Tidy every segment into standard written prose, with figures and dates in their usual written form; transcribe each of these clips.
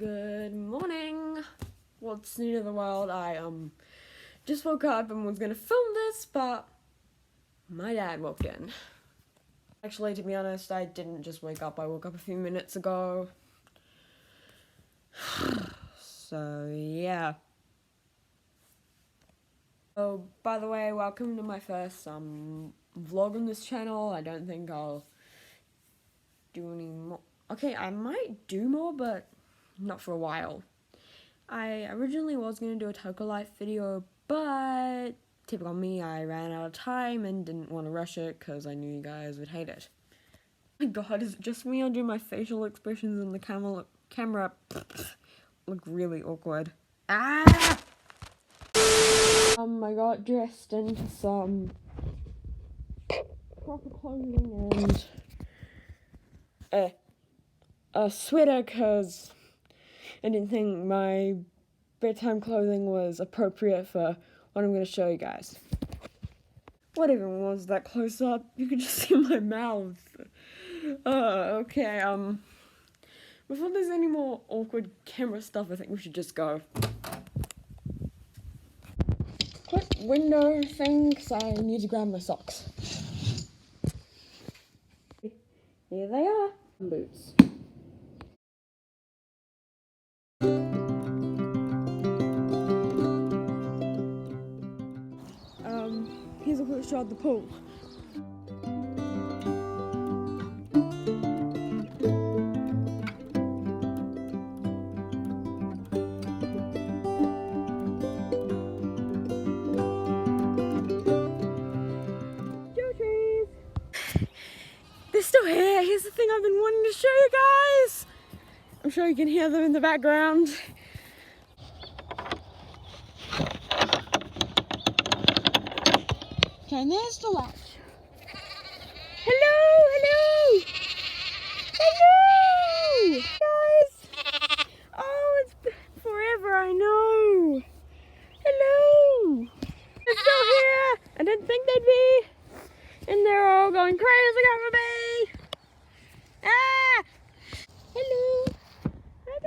Good morning. What's new to the world? I just woke up and was gonna film this, but my dad walked in. Actually, to be honest, I didn't just wake up. I woke up a few minutes ago. So yeah. Oh, by the way, welcome to my first vlog on this channel. I don't think I'll do any more. Okay, I might do more, but not for a while. I originally was going to do a Toka Life video, but typical me, I ran out of time and didn't want to rush it because I knew you guys would hate it. Oh my god, is it just me or do my facial expressions in the camera look really awkward? Ah! I got dressed into some proper clothing and a sweater because I didn't think my bedtime clothing was appropriate for what I'm going to show you guys. What even was that close up? You could just see my mouth. Okay, before there's any more awkward camera stuff, I think we should just go. Quick window thing, because I need to grab my socks. Here they are. Boots. Here's a quick shot of the pool. Trees. They're still here. Here's the thing I've been wanting to show you guys. I'm sure you can hear them in the background. Okay, and there's the latch. Hello! Guys! Oh, it's been forever, I know. Hello! They're still here. I didn't think they'd be. And they're all going crazy over me. Ah! Hello! Hi,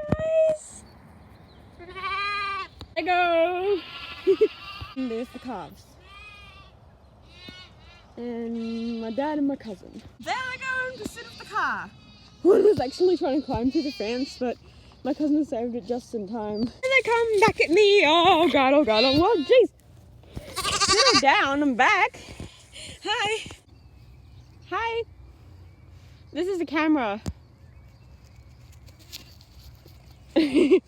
guys! There go! And there's the calves. And my dad and my cousin. There they go to sit in the car. One was actually trying to climb through the fence, but my cousin saved it just in time. And they come back at me. Oh god, oh god, oh well, jeez. Settle down, I'm back. Hi. Hi. This is the camera. Look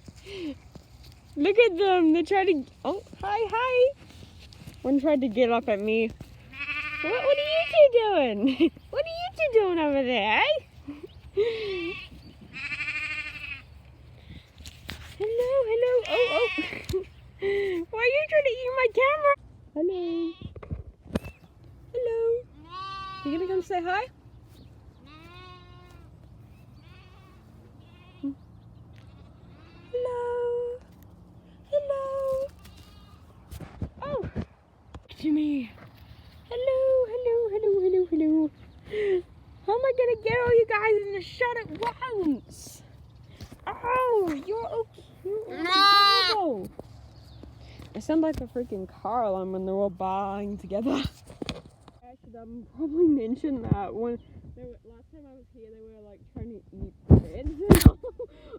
at them. They tried to. Oh, hi. One tried to get up at me. What are you two doing? What are you two doing over there, eh? Hello. Oh. Why are you trying to eat my camera? Hello. You gonna come say hi? Hello. Oh, look to me. Hello. How am I gonna get all you guys in the shot at once? Oh, you're okay. No. I sound like a freaking car alarm when they're all buying together. I should probably mention that when last time I was here, they were like trying to eat beds.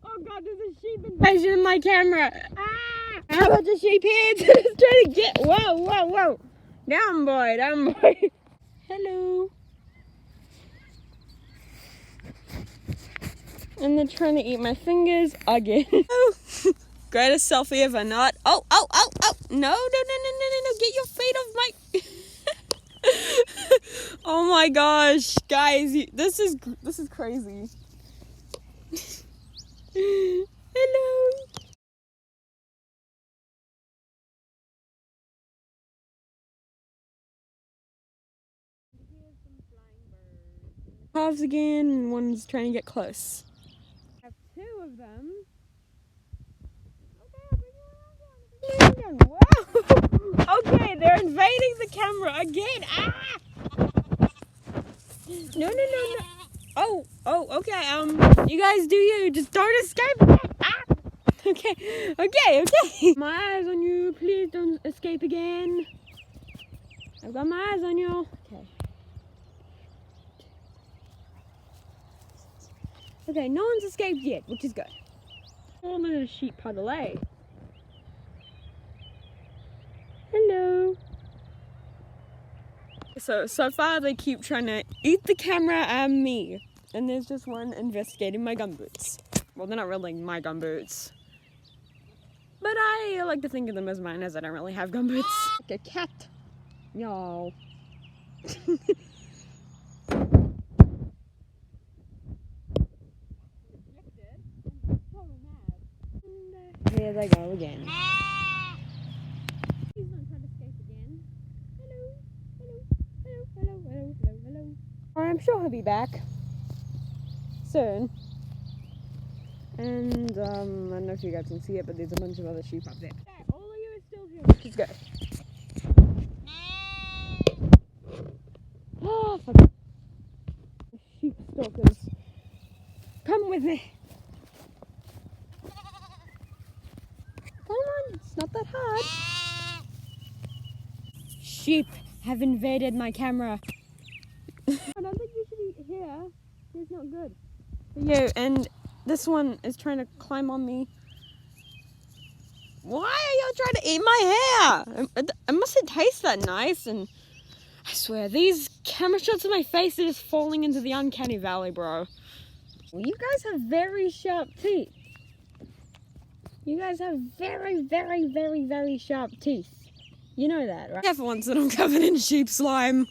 Oh god, there's a sheep invasion in my camera. Ah! How about the sheep heads? It's trying to get. Whoa. Down, boy. Hello. And they're trying to eat my fingers again. Greatest selfie ever, not. Oh. No. Get your feet off my. Oh my gosh, guys, this is crazy. Hello. Calves again, and one's trying to get close. I have two of them. Okay, wow. Okay, they're invading the camera again. Ah! No. Oh, okay. You guys do you. Just don't escape. Ah! Okay. My eyes on you. Please don't escape again. I've got my eyes on you. Okay. Okay, no one's escaped yet, which is good. Oh, look at a sheep puddle, eh? Hello. So far they keep trying to eat the camera and me. And there's just one investigating my gumboots. Well, they're not really my gumboots. But I like to think of them as mine, as I don't really have gumboots. Like a cat. Y'all. Here they go again. Please don't try to escape again. Hello. I'm sure he'll be back soon. And I don't know if you guys can see it, but there's a bunch of other sheep up there. Okay, all of you are still here, which is good. Oh, fuck. Sheep stalkers. Come with me. Come on, it's not that hard. Sheep have invaded my camera. I don't think you should eat here. It's not good for you. And this one is trying to climb on me. Why are y'all trying to eat my hair? It mustn't taste that nice. And I swear, these camera shots of my face are just falling into the uncanny valley, bro. You guys have very sharp teeth. You guys have very, very, very, very sharp teeth. You know that, right? Careful once that I'm covered in sheep slime.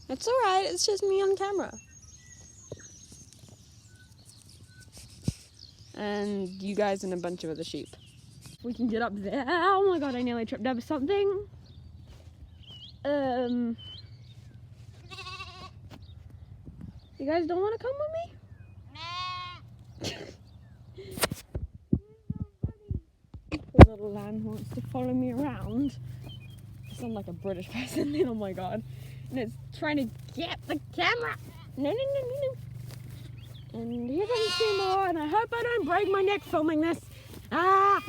It's alright, it's just me on camera. And you guys and a bunch of other sheep. We can get up there. Oh my god, I nearly tripped over something. You guys don't want to come with me? The little lamb wants to follow me around. I sound like a British person then, oh my god. And it's trying to get the camera. No. And here comes two more, and I hope I don't break my neck filming this. Ah!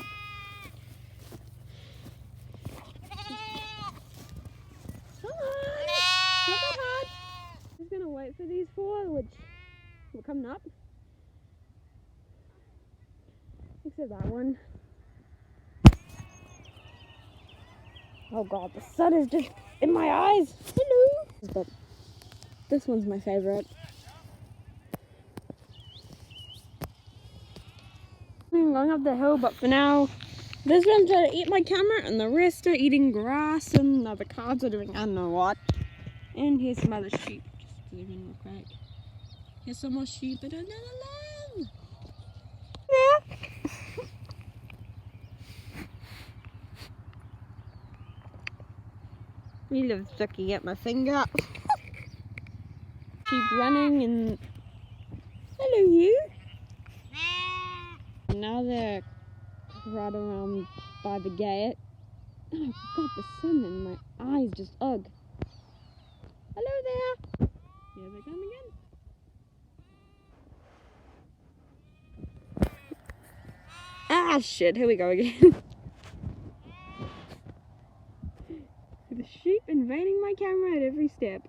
Come on! Not that hard. I'm just gonna wait for these four, which will come up. Except that one. Oh god, the sun is just in my eyes. Hello! But this one's my favorite. I'm going up the hill, but for now, this one's trying to eat my camera, and the rest are eating grass, and the other calves are doing I don't know what. And here's some other sheep. Just zoom in real quick. Here's some more sheep and another lamb. Yeah. You live sucking at my finger. Sheep running and hello you. Now they're right around by the gate. Oh god, the sun in my eyes just ugh. Hello there. Here they come again. Ah shit, here we go again. The sheep invading my camera at every step.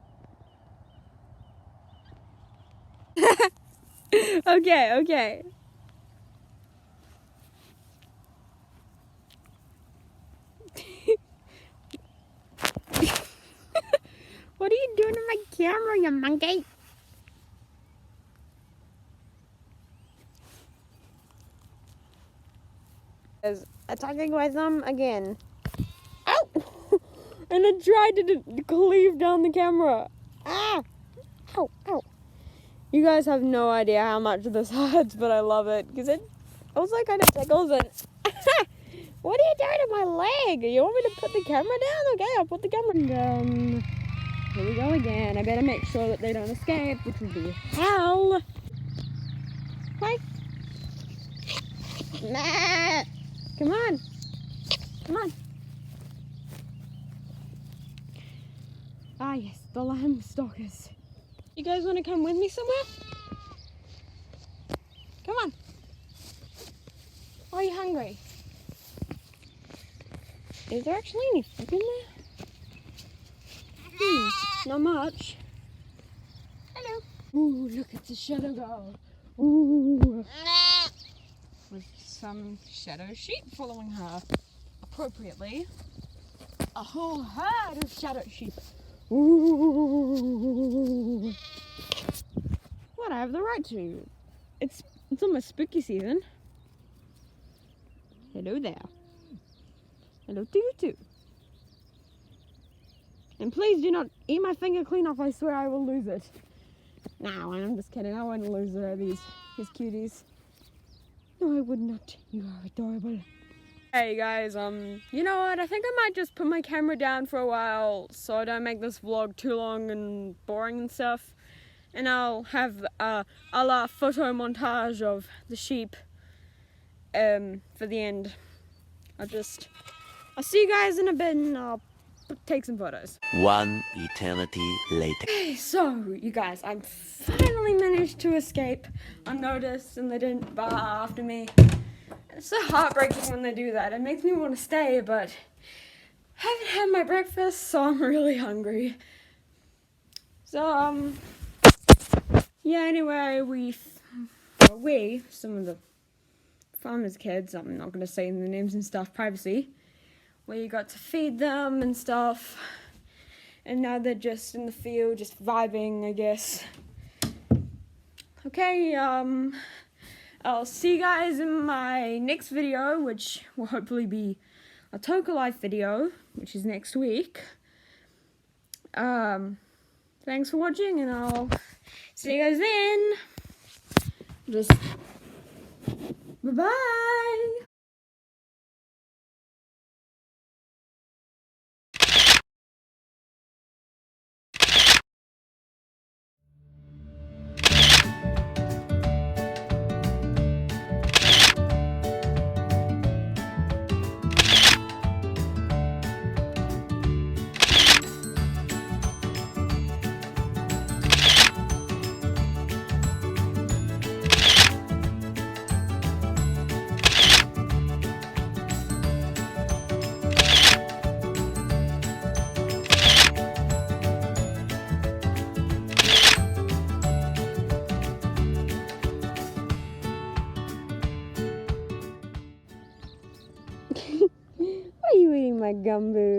Okay. What are you doing to my camera, you monkey? Is attacking my thumb again. Ow! And it tried to cleave down the camera. Ah! Ow. You guys have no idea how much this hurts, but I love it. Because it also kind of tickles and... What are you doing to my leg? You want me to put the camera down? Okay, I'll put the camera down. Here we go again. I better make sure that they don't escape, which would be hell. Hi. Nah. Come on. Ah, yes, the lamb stalkers. You guys want to come with me somewhere? Come on. Are you hungry? Is there actually any food in there? Not much. Hello. Ooh, look at the shadow girl. Ooh. With some shadow sheep following her. Appropriately. A whole herd of shadow sheep. Ooh. What? I have the right to. It's almost spooky season. Hello there. Hello to you too. And please do not eat my finger clean off. I swear I will lose it. No, I'm just kidding. I won't lose these cuties. No, I would not. You are adorable. Hey guys, you know what? I think I might just put my camera down for a while so I don't make this vlog too long and boring and stuff. And I'll have a la photo montage of the sheep for the end. I'll see you guys in a bit and I'll take some photos. One eternity later. Okay, so you guys, I finally managed to escape unnoticed and they didn't bar after me. It's so heartbreaking when they do that. It makes me want to stay, but I haven't had my breakfast, so I'm really hungry. So, yeah, anyway, some of the farmers' kids, I'm not going to say the names and stuff, privacy, we got to feed them and stuff, and now they're just in the field, just vibing, I guess. Okay, I'll see you guys in my next video, which will hopefully be a Toka Life video, which is next week. Thanks for watching, and I'll see you guys then. Just bye-bye. Why are you eating my gumbo?